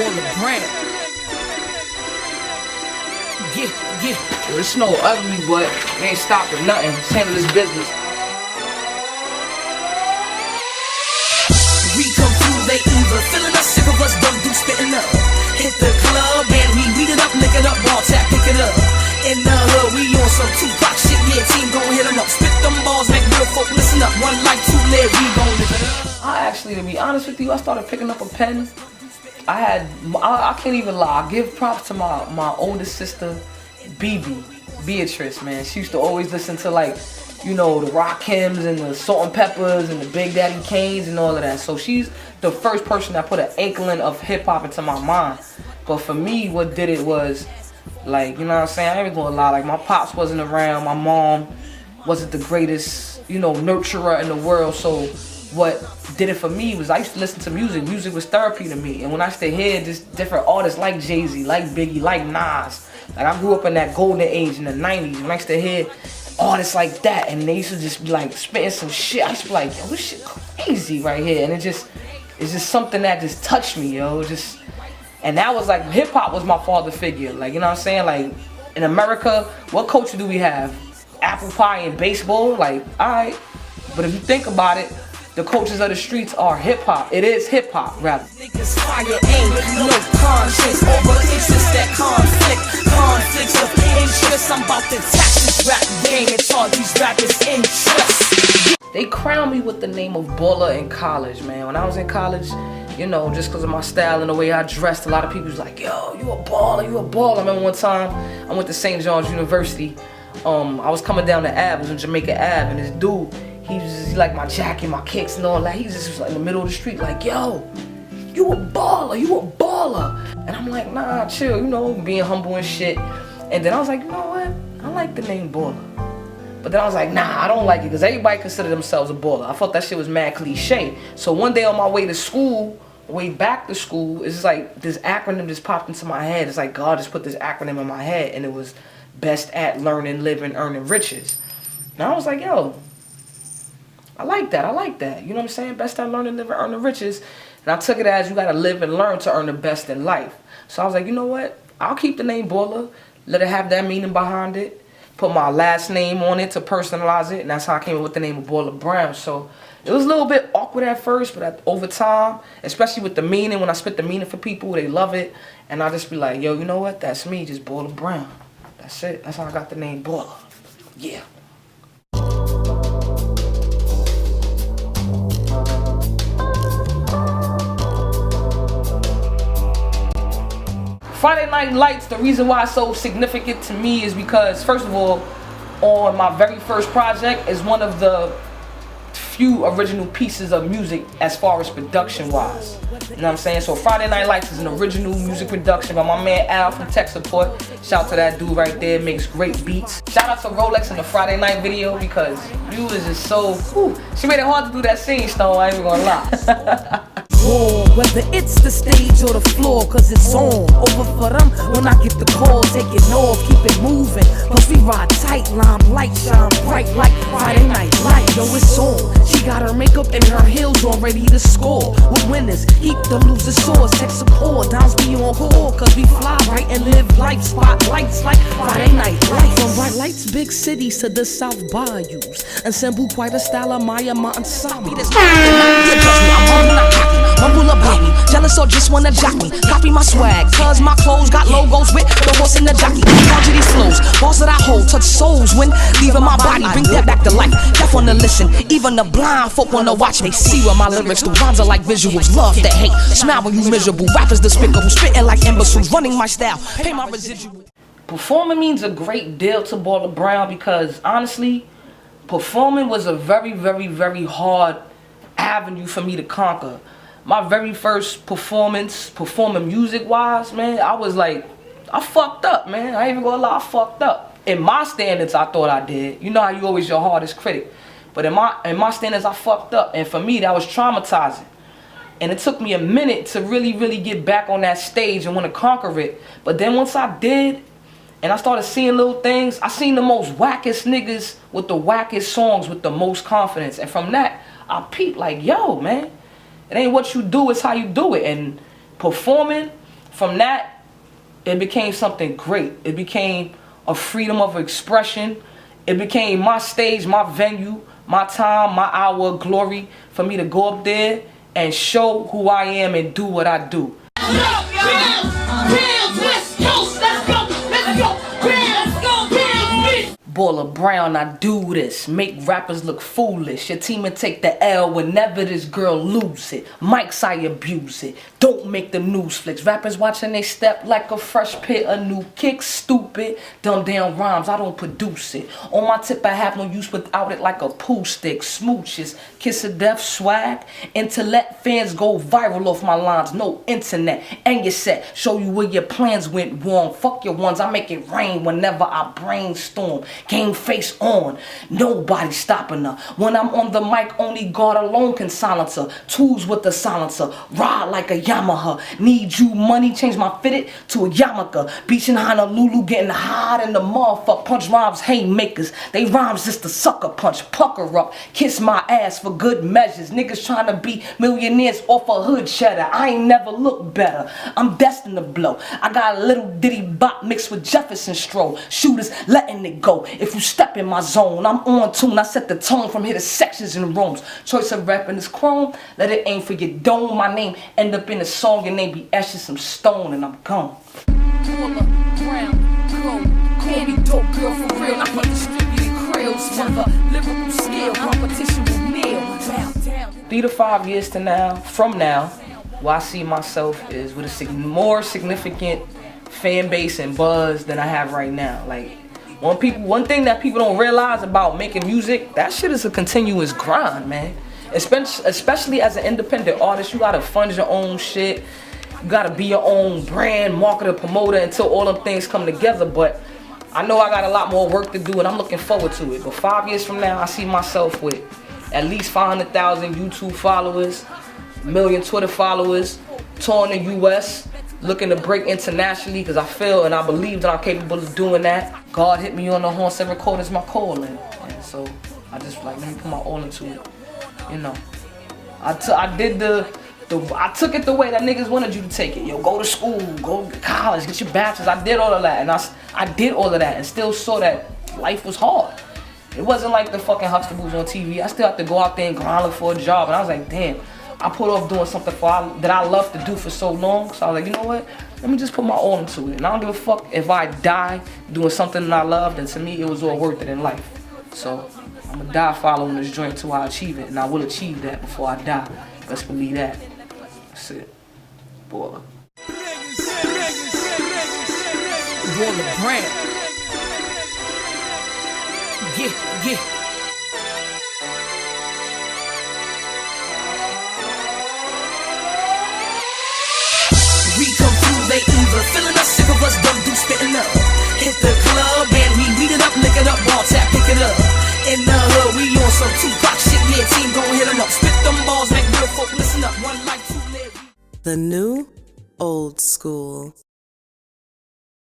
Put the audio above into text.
B.A.L.L.E.R Brown. Yeah. It's no ugly, but it ain't stopping nothing. Just handle this business. We come through, they evil, feeling us, sick of us, dumb dudes spitting up. Hit the club and we weed it up, lick it up, ball tap, pick it up. In the hood, we on some Tupac shit, yeah, team gon' hit them up. Spit them balls, make real folk listen up. One life, two live, we gon' live it up. I actually, to be honest with you, I started picking up a pen. I can't even lie, I give props to my oldest sister, Beatrice, man. She used to always listen to, like, you know, the rock hymns and the Salt and Peppers and the Big Daddy Kanes and all of that. So she's the first person that put an inkling of hip hop into my mind. But for me, what did it was, like, you know what I'm saying? I ain't gonna lie, like, my pops wasn't around, my mom wasn't the greatest, you know, nurturer in the world. So what did it for me was I used to listen to music. Music was therapy to me. And when I used to hear just different artists like Jay-Z, like Biggie, like Nas, like, I grew up in that golden age in the 90s. When I used to hear artists like that, and they used to just be like spitting some shit, I used to be like, yo, this shit crazy right here. And it's just something that just touched me, yo. And that was like, hip hop was my father figure. Like, you know what I'm saying? Like, in America, what culture do we have? Apple pie and baseball? Like, alright. But if you think about it, the cultures of the streets are hip hop. It is hip hop, rather. Niggas fire aim, no conscience over interest, that conflicts of interest. I'm about to tax this rap game and charge these rappers interest. They crowned me with the name of baller in college, man. When I was in college, you know, just because of my style and the way I dressed, a lot of people was like, yo, you a baller, you a baller. I remember one time I went to St. John's University. I was coming down the Ave, it was in Jamaica Ave, and this dude, he like my jacket, my kicks and all that. He just was like in the middle of the street like, yo, you a baller, you a baller. And I'm like, nah, chill, you know, being humble and shit. And then I was like, you know what? I like the name baller. But then I was like, nah, I don't like it because everybody consider themselves a baller. I thought that shit was mad cliche. So one day on my way to school, way back to school, it's just like this acronym just popped into my head. It's like God just put this acronym in my head, and it was best at learning, living, earning riches. And I was like, yo, I like that. You know what I'm saying? Best at learning, living, earning riches. And I took it as you gotta live and learn to earn the best in life. So I was like, you know what? I'll keep the name baller, let it have that meaning behind it, put my last name on it to personalize it, and that's how I came up with the name of B.A.L.L.E.R Brown. So it was a little bit awkward at first, but over time, especially with the meaning, when I spit the meaning for people, they love it. And I'll just be like, yo, you know what? That's me, just B.A.L.L.E.R Brown. That's it. That's how I got the name B.A.L.L.E.R. Yeah. Friday Night Lights, the reason why it's so significant to me is because, first of all, on my very first project is one of the few original pieces of music as far as production wise. You know what I'm saying? So Friday Night Lights is an original music production by my man Al from Tech Support. Shout out to that dude right there, makes great beats. Shout out to Rolex in the Friday Night video because you was just so, whew. She made it hard to do that scene, Stone, I ain't even gonna lie. Whether it's the stage or the floor, cause it's on. Over for them when I get the call, take it off, keep it moving. Plus we ride tight, limelight, shine bright like Friday Night Light. Yo, it's on. She got her makeup and her heels on, ready to score. With winners, keep the losers sores. Tech support, downs be on call, cause we fly right and live life. Spotlights like Friday Night Lights. From bright lights, big cities to the South Bayous. Ensemble quite a style of Maya Mountain Sami. This Mumble up baby, jealous or just wanna jock me. Copy my swag, cause my clothes got logos with the horse and the jockey. Down to these flows, balls that I hold, touch souls when leaving my body, bring that back to life. Deaf wanna listen, even the blind folk wanna watch. They see where my lyrics, the rhymes are like visuals. Love to hate, smile when you miserable. Rappers despicable, spitting like imbeciles, running my style, pay my residual. Performing means a great deal to B.A.L.L.E.R Brown because honestly, performing was a very, very, very hard avenue for me to conquer. My very first performance, performing music-wise, man, I was like, I fucked up, man. I ain't even gonna lie, I fucked up. In my standards, I thought I did. You know how you always your hardest critic. But in my standards, I fucked up. And for me, that was traumatizing. And it took me a minute to really, really get back on that stage and want to conquer it. But then once I did, and I started seeing little things, I seen the most wackest niggas with the wackest songs with the most confidence. And from that, I peeped like, yo, man. It ain't what you do, it's how you do it. And performing from that, it became something great. It became a freedom of expression. It became my stage, my venue, my time, my hour of glory for me to go up there and show who I am and do what I do. B.A.L.L.E.R Brown, I do this. Make rappers look foolish. Your team will take the L whenever this girl lose it. Mics, I abuse it. Don't make the news flicks. Rappers watching they step like a fresh pair of new kicks. Stupid, dumb down rhymes, I don't produce it. On my tip, I have no use without it like a pool stick. Smooches, kiss of death, swag. Intellect, fans go viral off my lines. No internet, and your set. Show you where your plans went wrong. Fuck your ones, I make it rain whenever I brainstorm. Game face on, nobody stopping her. When I'm on the mic, only God alone can silence her. Tools with the silencer, ride like a Yamaha. Need you money, change my fitted to a yarmulke. Beach in Honolulu, getting hot in the motherfucker. Punch rhymes, haymakers. They rhymes just a sucker punch. Pucker up, kiss my ass for good measures. Niggas trying to be millionaires off a hood cheddar. I ain't never looked better. I'm destined to blow. I got a little ditty bop mixed with Jefferson Stroll. Shooters letting it go. If you step in my zone, I'm on tune. I set the tone from here to sections and rooms. Choice of rapping is chrome. Let it aim for your dome. My name end up in a song and they be ashes some stone and I'm gone. B.A.L.L.E.R Brown, go, call me dope girl for real. I put distributed krills, never lyrical skill. Competition with Neil. 3 to 5 years from now, where I see myself is with a more significant fan base and buzz than I have right now. Like, one thing that people don't realize about making music, that shit is a continuous grind, man. Especially as an independent artist, you gotta fund your own shit. You gotta be your own brand, marketer, promoter until all them things come together. But I know I got a lot more work to do and I'm looking forward to it. But 5 years from now, I see myself with at least 500,000 YouTube followers, 1 million Twitter followers, touring the US, looking to break internationally because I feel and I believe that I'm capable of doing that. God hit me on the horn, said record is my calling. And so I just like, let me put my all into it. You know, I took it the way that niggas wanted you to take it. Yo, go to school, go to college, get your bachelor's. I did all of that, and I did all of that, and still saw that life was hard. It wasn't like the fucking Huxtables on TV. I still have to go out there and grind look for a job, and I was like, damn, I put off doing something that I love to do for so long. So I was like, you know what? Let me just put my all into it, and I don't give a fuck if I die doing something that I loved. And to me, it was all worth it in life. So I'm gonna die following this joint till I achieve it, and I will achieve that before I die. Let's believe that. That's it. B.A.L.L.E.R. Brown. Yeah. We come through, they either feeling us, sick of us, dumb dudes spitting up. Hit the club and we beat it up, lick it up, ball tap, pick it up. In the hood, we on some Tupac shit, yeah, team gon' hit 'em up. Spit them balls, make real folk listen up, one life, 2 live. The new old school.